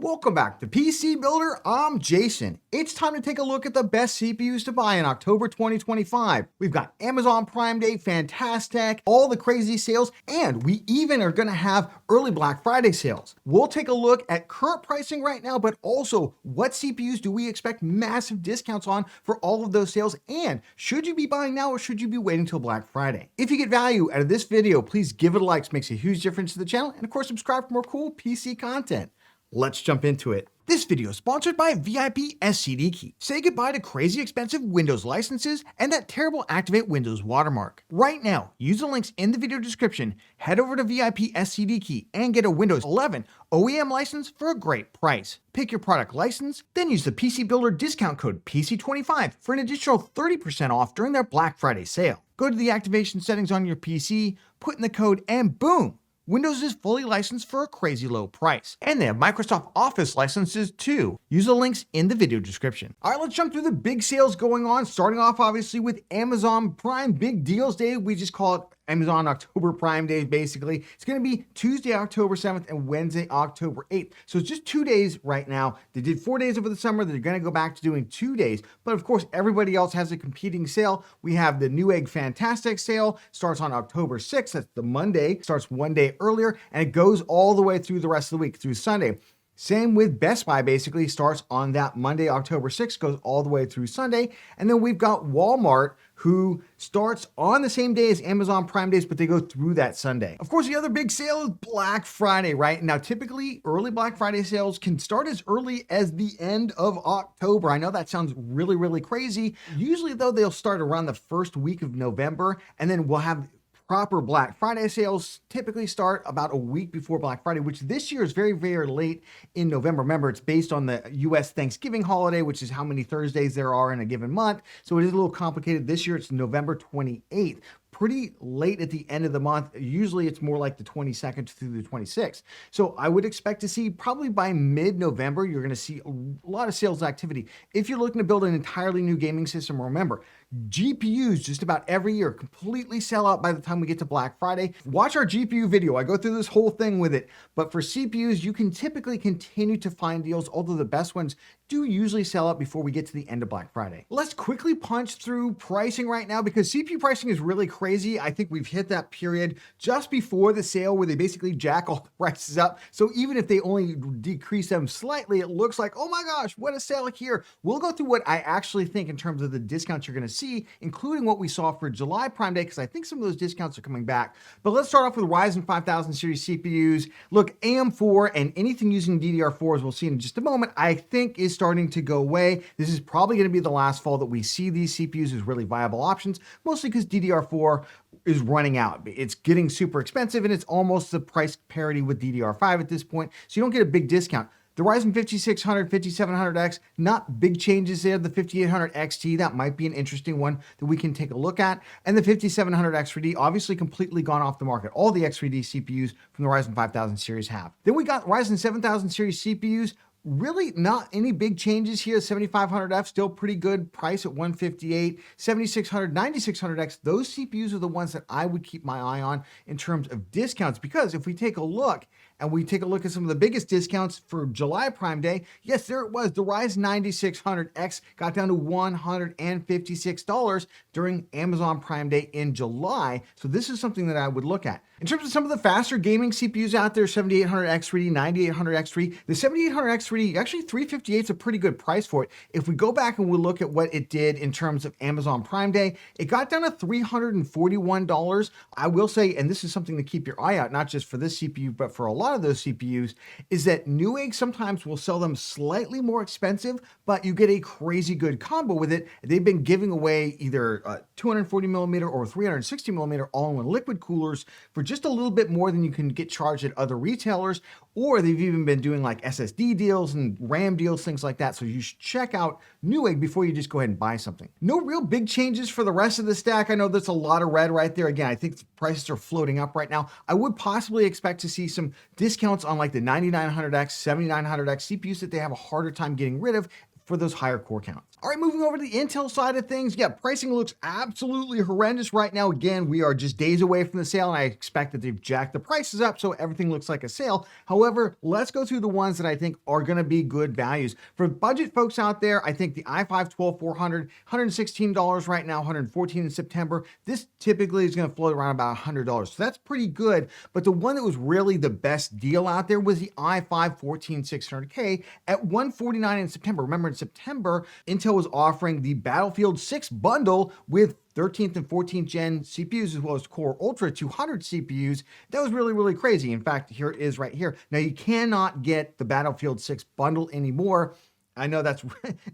Welcome back to PC Builder. I'm Jason. It's time to take a look at the best CPUs to buy in October 2025. We've got Amazon Prime Day, fantastic, all the crazy sales, and we even are going to have early Black Friday sales. We'll take a look at current pricing right now, but also what CPUs do we expect massive discounts on for all of those sales, and should you be buying now or should you be waiting till Black Friday? If you get value out of this video, please give it a like. It makes a huge difference to the channel, and of course subscribe for more cool PC content. Let's jump into it. This video is sponsored by VIP SCD Key. Say goodbye to crazy expensive Windows licenses and that terrible Activate Windows watermark. Right now, use the links in the video description, head over to VIP SCD Key and get a Windows 11 OEM license for a great price. Pick your product license, then use the PC Builder discount code PC25 for an additional 30% off during their Black Friday sale. Go to the activation settings on your PC, put in the code, and boom! Windows is fully licensed for a crazy low price. And they have Microsoft Office licenses too. Use the links in the video description. All right, let's jump through the big sales going on, starting off obviously with Amazon Prime Big Deals Day. We just call it Amazon October Prime Day, basically. It's going to be Tuesday, October 7th and Wednesday, October 8th. So it's just 2 days right now. They did 4 days over the summer. They're going to go back to doing 2 days. But of course, everybody else has a competing sale. We have the Newegg Fantastic sale, starts on October 6th. That's the Monday, starts 1 day earlier, and it goes all the way through the rest of the week, through Sunday. Same with Best Buy, basically starts on that Monday, October 6th, goes all the way through Sunday. And then we've got Walmart, who starts on the same day as Amazon Prime Days, but they go through that Sunday. Of course, the other big sale is Black Friday, right? Now, typically, early Black Friday sales can start as early as the end of October. I know that sounds really, really crazy. Usually, though, they'll start around the first week of November, and then we'll have proper Black Friday sales typically start about a week before Black Friday, which this year is very, very late in November. Remember, it's based on the US Thanksgiving holiday, which is how many Thursdays there are in a given month. So it is a little complicated. This year, it's November 28th. Pretty late at the end of the month. Usually it's more like the 22nd through the 26th. So I would expect to see probably by mid-November, you're going to see a lot of sales activity. If you're looking to build an entirely new gaming system, remember, GPUs just about every year completely sell out by the time we get to Black Friday. Watch our GPU video. I go through this whole thing with it. But for CPUs, you can typically continue to find deals, although the best ones do usually sell out before we get to the end of Black Friday. Let's quickly punch through pricing right now because CPU pricing is really crazy. I think we've hit that period just before the sale where they basically jack all the prices up. So even if they only decrease them slightly, it looks like, oh my gosh, what a sale here. We'll go through what I actually think in terms of the discounts you're going to see, including what we saw for July Prime Day, because I think some of those discounts are coming back. But let's start off with Ryzen 5000 series CPUs. Look, AM4 and anything using DDR4, as we'll see in just a moment, I think is starting to go away. This is probably going to be the last fall that we see these CPUs as really viable options, mostly because DDR4 is running out. It's getting super expensive and it's almost the price parity with DDR5 at this point, so you don't get a big discount. The Ryzen 5600, 5700X, not big changes there. The 5800 XT, that might be an interesting one that we can take a look at. And the 5700 X3D, obviously completely gone off the market. All the X3D CPUs from the Ryzen 5000 series have. Then we got Ryzen 7000 series CPUs. Really not any big changes here. 7500F, still pretty good price at $158. 7600, 9600X, those CPUs are the ones that I would keep my eye on in terms of discounts, because if we take a look, and we take a look at some of the biggest discounts for July Prime Day, yes, there it was. The Ryzen 9600X got down to $156 during Amazon Prime Day in July. So this is something that I would look at. In terms of some of the faster gaming CPUs out there, 7800 X3D, 9800 X3, the 7800 X3D, actually 358 is a pretty good price for it. If we go back and we look at what it did in terms of Amazon Prime Day, it got down to $341. I will say, and this is something to keep your eye out, not just for this CPU, but for a lot of those CPUs, is that Newegg sometimes will sell them slightly more expensive, but you get a crazy good combo with it. They've been giving away either 240 millimeter or 360 millimeter all-in-one liquid coolers for just a little bit more than you can get charged at other retailers, or they've even been doing like SSD deals and RAM deals, things like that. So you should check out Newegg before you just go ahead and buy something. No real big changes for the rest of the stack. I know there's a lot of red right there. Again, I think the prices are floating up right now. I would possibly expect to see some discounts on like the 9900X, 7900X CPUs that they have a harder time getting rid of for those higher core counts. All right, moving over to the Intel side of things. Yeah, pricing looks absolutely horrendous right now. Again, we are just days away from the sale, and I expect that they've jacked the prices up, so everything looks like a sale. However, let's go through the ones that I think are going to be good values. For budget folks out there, I think the i5-12400, $116 right now, $114 in September. This typically is going to float around about $100, so that's pretty good. But the one that was really the best deal out there was the i5-14600K at $149 in September. Remember, in September, Intel was offering the Battlefield 6 bundle with 13th and 14th gen CPUs, as well as Core Ultra 200 CPUs. That was really, really crazy. In fact, here it is right here. Now, you cannot get the Battlefield 6 bundle anymore. I know that's,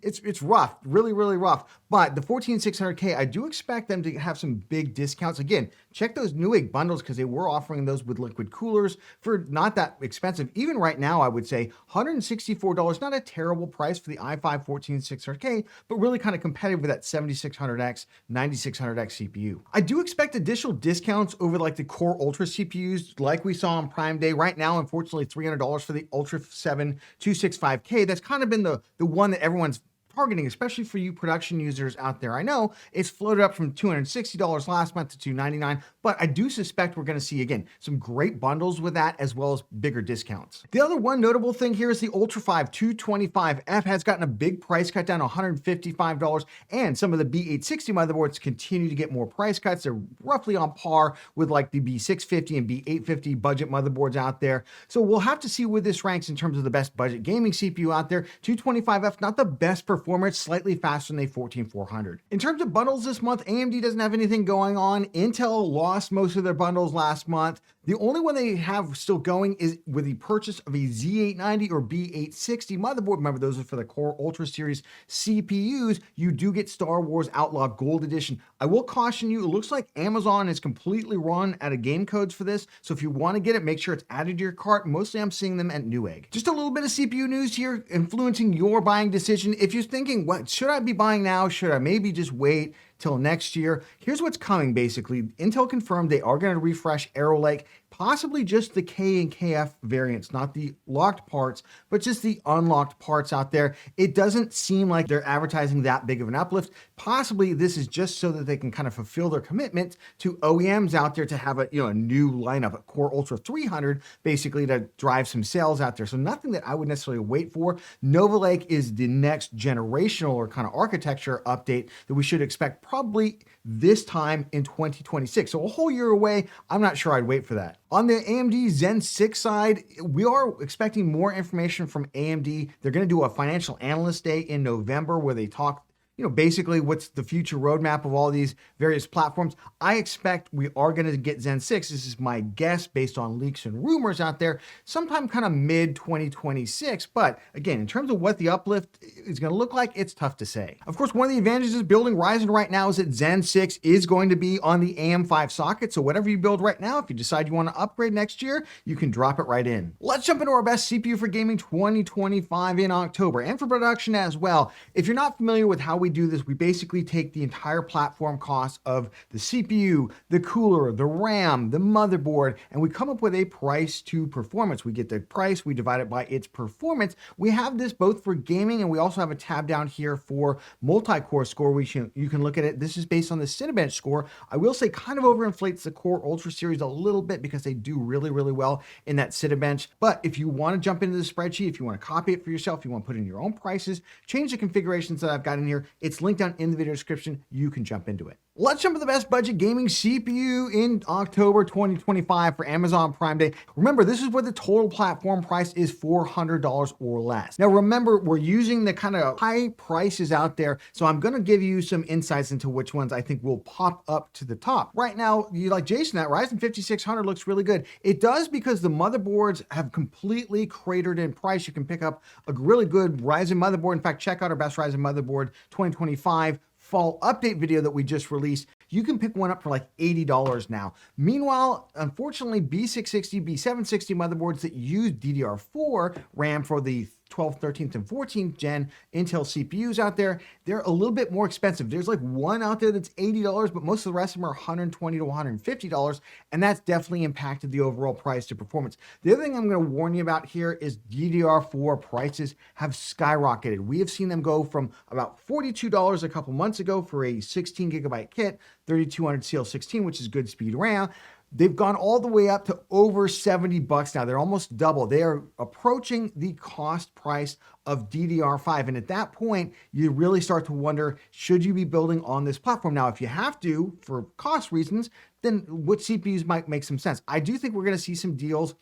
it's rough, really, really rough. But the 14600K, I do expect them to have some big discounts. Again, check those Newegg bundles because they were offering those with liquid coolers for not that expensive. Even right now, I would say $164, not a terrible price for the i5 14600K, but really kind of competitive with that 7600X, 9600X CPU. I do expect additional discounts over like the Core Ultra CPUs like we saw on Prime Day. Right now, unfortunately, $300 for the Ultra 7 265K. That's kind of been the one that everyone's targeting, especially for you production users out there. I know it's floated up from $260 last month to $299, but I do suspect we're going to see, again, some great bundles with that as well as bigger discounts. The other one notable thing here is the Ultra 5 225F has gotten a big price cut down, $155, and some of the B860 motherboards continue to get more price cuts. They're roughly on par with like the B650 and B850 budget motherboards out there. So we'll have to see where this ranks in terms of the best budget gaming CPU out there. 225F, not the best performance, slightly faster than the 14400. In terms of bundles this month, AMD doesn't have anything going on. Intel lost most of their bundles last month. The only one they have still going is with the purchase of a Z890 or B860 motherboard. Remember, those are for the Core Ultra series CPUs. You do get Star Wars Outlaw Gold Edition. I will caution you, it looks like Amazon is completely run out of game codes for this. So if you want to get it, make sure it's added to your cart. Mostly I'm seeing them at Newegg. Just a little bit of CPU news here influencing your buying decision. If you're thinking, what should I be buying now? Should I maybe just wait till next year? Here's what's coming basically. Intel confirmed they are going to refresh Arrow Lake, possibly just the K and KF variants, not the locked parts, but just the unlocked parts out there. It doesn't seem like they're advertising that big of an uplift. Possibly this is just so that they can kind of fulfill their commitment to OEMs out there to have a new lineup, a Core Ultra 300, basically to drive some sales out there. So nothing that I would necessarily wait for. Nova Lake is the next generational or kind of architecture update that we should expect probably this time in 2026. So a whole year away. I'm not sure I'd wait for that. On the AMD Zen 6 side, we are expecting more information from AMD. They're going to do a financial analyst day in November where they talk basically what's the future roadmap of all these various platforms. I expect we are going to get Zen 6. This is my guess based on leaks and rumors out there, sometime kind of mid 2026. But again, in terms of what the uplift is going to look like, it's tough to say. Of course, one of the advantages of building Ryzen right now is that Zen 6 is going to be on the AM5 socket. So whatever you build right now, if you decide you want to upgrade next year, you can drop it right in. Let's jump into our best CPU for gaming 2025 in October and for production as well. If you're not familiar with how we do this, we basically take the entire platform cost of the CPU, the cooler, the RAM, the motherboard, and we come up with a price to performance. We get the price, we divide it by its performance. We have this both for gaming, and we also have a tab down here for multi-core score. You can look at it. This is based on the Cinebench score. I will say kind of overinflates the Core Ultra series a little bit because they do really, really well in that Cinebench. But if you want to jump into the spreadsheet, if you want to copy it for yourself, if you want to put in your own prices, change the configurations that I've got in here, it's linked down in the video description. You can jump into it. Let's jump to the best budget gaming CPU in October 2025 for Amazon Prime Day. Remember, this is where the total platform price is $400 or less. Now, remember, we're using the kind of high prices out there, so I'm going to give you some insights into which ones I think will pop up to the top. Right now, you like Jason, that Ryzen 5600 looks really good. It does because the motherboards have completely cratered in price. You can pick up a really good Ryzen motherboard. In fact, check out our best Ryzen motherboard 2025 fall update video that we just released. You can pick one up for like $80 now. Meanwhile, unfortunately, B660, B760 motherboards that use DDR4 RAM for the 12th, 13th, and 14th gen Intel CPUs out there, they're a little bit more expensive. There's like one out there that's $80, but most of the rest of them are $120 to $150, and that's definitely impacted the overall price to performance. The other thing I'm going to warn you about here is DDR4 prices have skyrocketed. We have seen them go from about $42 a couple months ago for a 16 gigabyte kit, 3200 CL16, which is good speed RAM. They've gone all the way up to over $70 now. They're almost double. They are approaching the cost price of DDR5. And at that point, you really start to wonder, should you be building on this platform? Now, if you have to, for cost reasons, then what CPUs might make some sense? I do think we're going to see some deals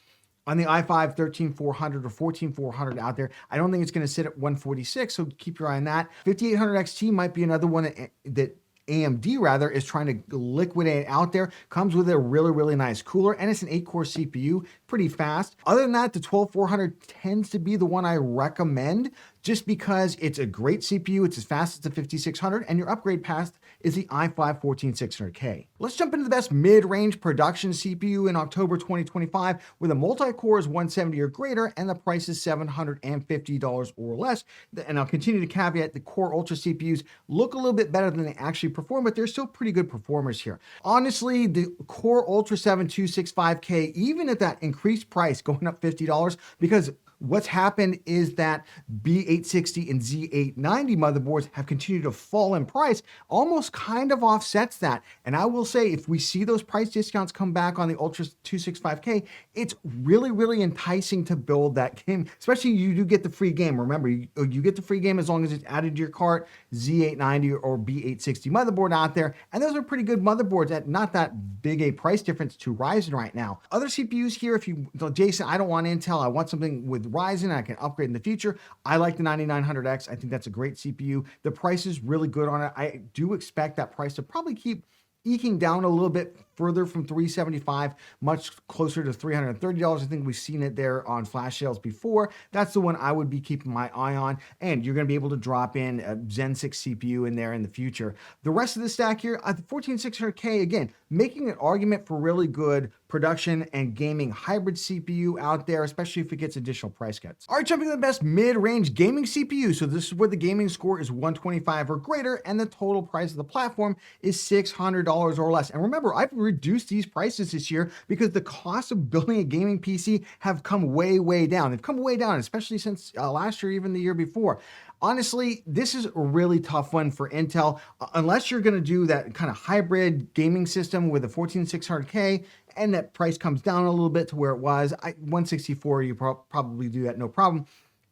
on the i5 13400 or 14400 out there. I don't think it's going to sit at 146, so keep your eye on that. 5800 XT might be another one that AMD rather is trying to liquidate out there. Comes with a really nice cooler, and it's an 8-core CPU, pretty fast. Other than that, the 12400 tends to be the one I recommend, just because it's a great CPU, it's as fast as the 5600, and your upgrade path is the i5 14600K. Let's jump into the best mid-range production CPU in October 2025, where the multi-core is 170 or greater, and the price is $750 or less. And I'll continue to caveat, the Core Ultra CPUs look a little bit better than they actually perform, but they're still pretty good performers here. Honestly, the Core Ultra 7265K, even at that increased price, going up $50, because what's happened is that B860 and Z890 motherboards have continued to fall in price, almost kind of offsets that. And I will say, if we see those price discounts come back on the Ultra 265K, it's really enticing to build that game, especially you do get the free game. Remember, you get the free game as long as it's added to your cart, Z890 or B860 motherboard out there. And those are pretty good motherboards at not that big a price difference to Ryzen right now. Other CPUs here, if you, Jason, I don't want Intel, I want something with Ryzen, I can upgrade in the future. I like the 9900X. I think that's a great CPU. The price is really good on it. I do expect that price to probably keep eking down a little bit further from $375, much closer to $330. I think we've seen it there on flash sales before. That's the one I would be keeping my eye on. And you're going to be able to drop in a Zen 6 CPU in there in the future. The rest of the stack here, the 14600K, again, making an argument for really good production and gaming hybrid CPU out there, especially if it gets additional price cuts. All right, jumping to the best mid-range gaming CPU. So this is where the gaming score is 125 or greater, and the total price of the platform is $600 or less. And remember, I've reduced these prices this year because the cost of building a gaming PC have come way down. They've come way down, especially since last year, even the year before. Honestly, this is a really tough one for Intel, unless you're going to do that kind of hybrid gaming system with a 14600K, and that price comes down a little bit to where it was. 164, you probably do that no problem.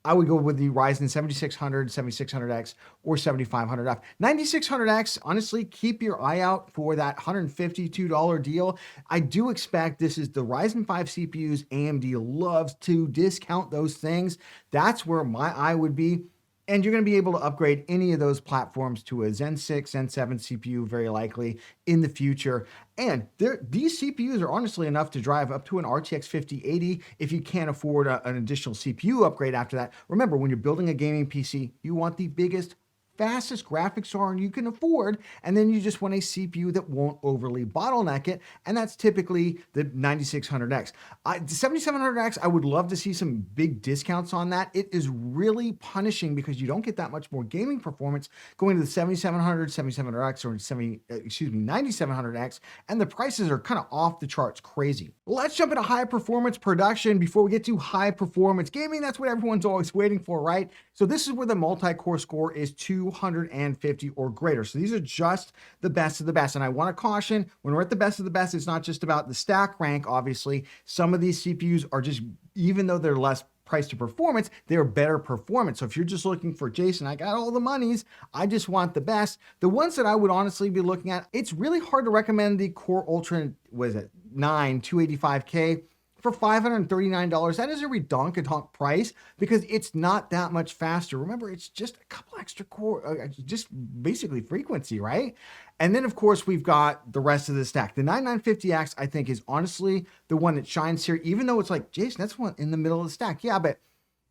I would go with the Ryzen 7600, 7600X, or 7500F. 9600X, honestly, keep your eye out for that $152 deal. I do expect this is the Ryzen 5 CPUs. AMD loves to discount those things. That's where my eye would be. And you're going to be able to upgrade any of those platforms to a Zen 6, Zen 7 CPU, very likely in the future. And these CPUs are honestly enough to drive up to an RTX 5080 if you can't afford an additional CPU upgrade after that. Remember, when you're building a gaming PC, you want the biggest, fastest graphics card you can afford, and then you just want a CPU that won't overly bottleneck it, and that's typically the 9600X. The 7700X, I would love to see some big discounts on that. It is really punishing because you don't get that much more gaming performance going to the 7700, 7700X, or 9700X, and the prices are kind of off the charts crazy. Let's jump into high performance production before we get to high performance gaming. That's what everyone's always waiting for, right? So this is where the multi-core score is 250 or greater. So these are just the best of the best. And I want to caution, when we're at the best of the best, it's not just about the stack rank, obviously. Some of these CPUs are just, even though they're less price to performance, they're better performance. So if you're just looking for, Jason, I got all the monies, I just want the best. The ones that I would honestly be looking at, it's really hard to recommend the Core Ultra, what is it, 285K. For $539, that is a redonk price because it's not that much faster. Remember, it's just a couple extra core, just basically frequency, right? And then, of course, we've got the rest of the stack. The 9950X, I think, is honestly the one that shines here, even though it's like, Jason, that's one in the middle of the stack. Yeah, but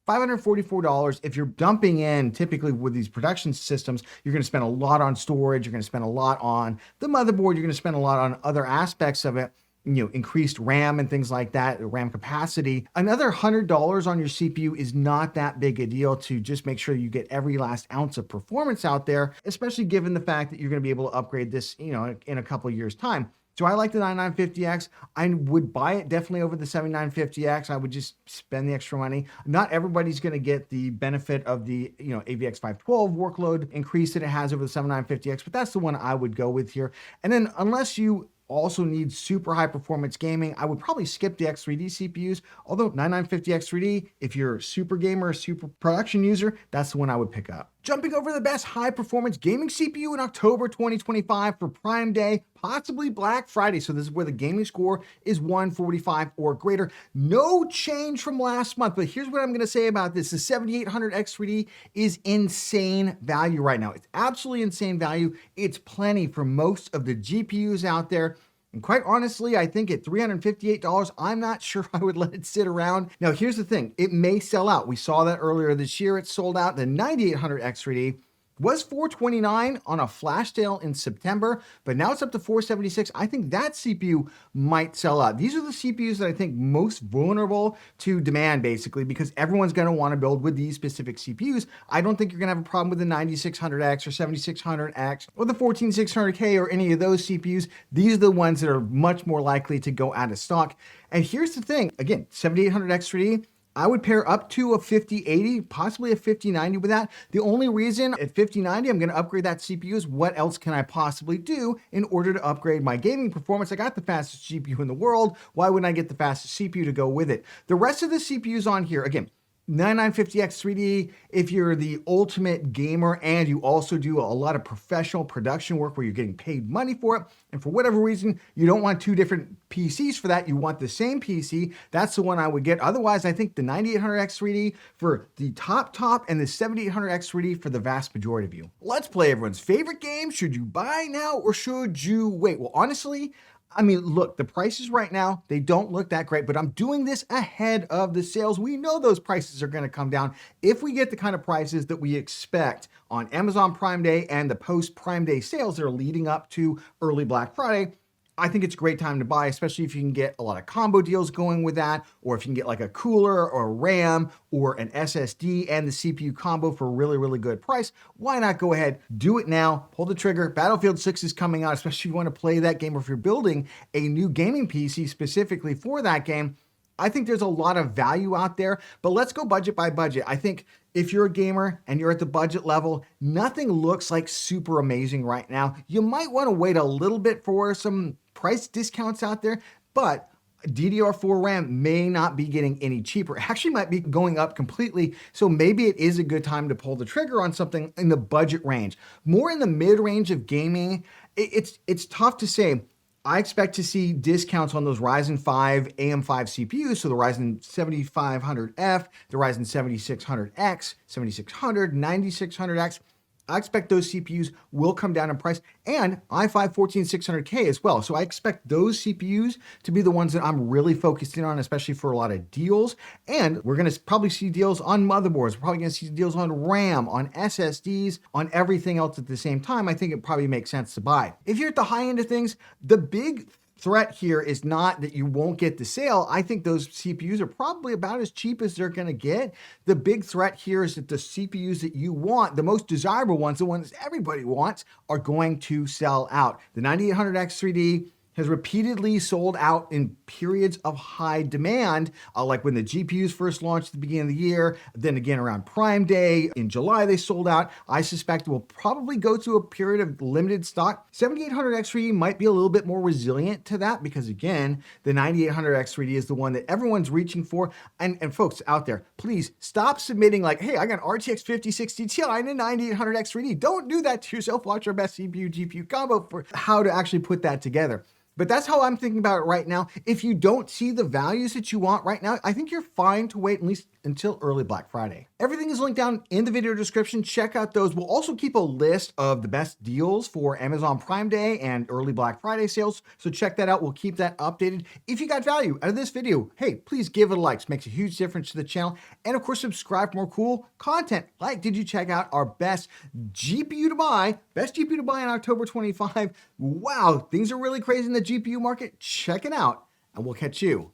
$544, if you're dumping in, typically with these production systems, you're going to spend a lot on storage, you're going to spend a lot on the motherboard, you're going to spend a lot on other aspects of it. increased RAM and things like that, RAM capacity. Another $100 on your CPU is not that big a deal to just make sure you get every last ounce of performance out there, especially given the fact that you're going to be able to upgrade this, in a couple of years' time. So I like the 9950X. I would buy it definitely over the 7950X. I would just spend the extra money. Not everybody's going to get the benefit of the, AVX 512 workload increase that it has over the 7950X, but that's the one I would go with here. And then unless you also need super high performance gaming, I would probably skip the X3D CPUs, although 9950 X3D, if you're a super gamer, super production user, that's the one I would pick up. Jumping over the best high performance gaming CPU in October 2025 for Prime Day, possibly Black Friday. So this is where the gaming score is 145 or greater. No change from last month, but here's what I'm gonna say about this. The 7800 X3D is insane value right now. It's absolutely insane value. It's plenty for most of the GPUs out there. And quite honestly, I think at $358, I'm not sure I would let it sit around. Now, here's the thing. It may sell out. We saw that earlier this year. It sold out. The 9800 X3D was $429 on a flash sale in September, but now it's up to $476. I think that CPU might sell out. These are the CPUs that I think most vulnerable to demand, basically, because everyone's going to want to build with these specific CPUs. I don't think you're going to have a problem with the 9600X or 7600X or the 14600K or any of those CPUs. These are the ones that are much more likely to go out of stock. And here's the thing, again, 7800 X3D, I would pair up to a 5080, possibly a 5090 with that. The only reason at 5090 I'm going to upgrade that CPU is what else can I possibly do in order to upgrade my gaming performance? I got the fastest GPU in the world. Why wouldn't I get the fastest CPU to go with it? The rest of the CPUs on here, again, 9950 X3D, if you're the ultimate gamer and you also do a lot of professional production work where you're getting paid money for it, and for whatever reason, you don't want two different PCs for that, you want the same PC, that's the one I would get. Otherwise, I think the 9800 X3D for the top and the 7800 X3D for the vast majority of you. Let's play everyone's favorite game. Should you buy now or should you wait? Well, honestly, I mean, look, the prices right now, they don't look that great, but I'm doing this ahead of the sales. We know those prices are going to come down. If we get the kind of prices that we expect on Amazon Prime Day and the post Prime Day sales that are leading up to early Black Friday, I think it's a great time to buy, especially if you can get a lot of combo deals going with that, or if you can get like a cooler or a RAM or an SSD and the CPU combo for a really, really good price. Why not go ahead, do it now, pull the trigger. Battlefield 6 is coming out, especially if you want to play that game or if you're building a new gaming PC specifically for that game. I think there's a lot of value out there, but let's go budget by budget. I think if you're a gamer and you're at the budget level, nothing looks like super amazing right now. You might want to wait a little bit for some price discounts out there, but DDR4 RAM may not be getting any cheaper. It actually might be going up completely. So maybe it is a good time to pull the trigger on something in the budget range. More in the mid-range of gaming, it's tough to say. I expect to see discounts on those Ryzen 5 AM5 CPUs, so the Ryzen 7500F, the Ryzen 7600X, 7600, 9600X. I expect those CPUs will come down in price, and i5 14600K as well. So I expect those CPUs to be the ones that I'm really focusing on, especially for a lot of deals. And we're going to probably see deals on motherboards. We're probably going to see deals on RAM, on SSDs, on everything else at the same time. I think it probably makes sense to buy. If you're at the high end of things, the big threat here is not that you won't get the sale. I think those CPUs are probably about as cheap as they're going to get. The big threat here is that the CPUs that you want, the most desirable ones, the ones everybody wants, are going to sell out. The 9800 X3D has repeatedly sold out in periods of high demand, like when the GPUs first launched at the beginning of the year, then again around Prime Day. In July, they sold out. I suspect we'll probably go through a period of limited stock. 7800 X3D might be a little bit more resilient to that because, again, the 9800 X3D is the one that everyone's reaching for. And folks out there, please stop submitting like, hey, I got RTX 5060 Ti and a 9800 X3D. Don't do that to yourself. Watch our best CPU GPU combo for how to actually put that together. But that's how I'm thinking about it right now. If you don't see the values that you want right now, I think you're fine to wait at least until early Black Friday. Everything is linked down in the video description. Check out those. We'll also keep a list of the best deals for Amazon Prime Day and early Black Friday sales, so check that out. We'll keep that updated. If you got value out of this video, hey, please give it a like. It makes a huge difference to the channel. And of course, subscribe for more cool content. Like, did you check out our best GPU to buy in October 25? Wow, things are really crazy in the GPU market. Check it out, and we'll catch you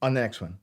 on the next one.